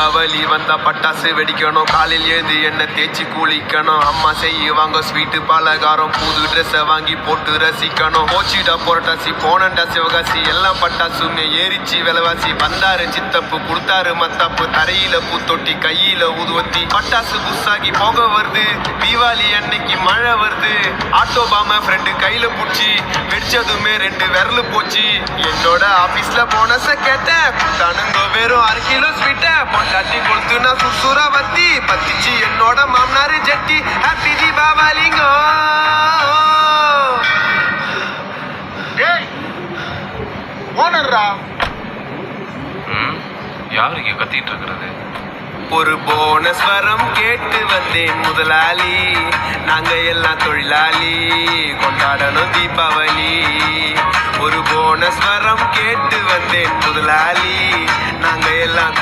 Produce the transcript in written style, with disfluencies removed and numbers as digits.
தீபாவளி வந்தா பட்டாசு வெடிக்கணும், காலையில் எழுந்து எண்ணெய் தேய்ச்சி குளிக்கணும், அம்மா செய்வாங்க ஸ்வீட்டு பலகாரம், புது ட்ரெஸ்ஸை வாங்கி போட்டு ரசிக்கணும். போச்சிடா புரட்டாசி போனண்டா சிவகாசி எல்லாம் பட்டாசுன்னு ஏறிச்சு விலைவாசி. வந்தாரு சித்தப்பு கொடுத்தாரு மத்தாப்பு, தரையில பூத்தொட்டி கையில ஊதுவத்தி, பட்டாசு புஷாகி போக வருது, தீபாவளி அன்னைக்கு மழை வருது. ஆட்டோ பாம ஃப்ரெண்டு கையில புடிச்சி வெடிச்சதுமே 2 விரல் போச்சு. என்னோட ஆபீஸ்ல போனஸ கேட்டேன், தானுங்க வெறும் 6 கிலோ ஸ்வீட்ட பொண்டாட்டி கொடுத்து நான் சுசுரா வத்தி பத்திச்சு என்னோட மாமனாரு ஜட்டி. ஹாப்பி தீபாவளிங்க. ஓனர்ரா யாரு இங்க கத்திட்டு இருக்கிறது? ஒரு போனஸ் வரம் கேட்டு வந்தேன் முதலாளி, நாங்க எல்லாம் தொழிலாளி கொண்டாடணும் தீபாவளி. ஒரு போனஸ் வரம் கேட்டு வந்தேன் முதலாளி, நாங்க எல்லாம்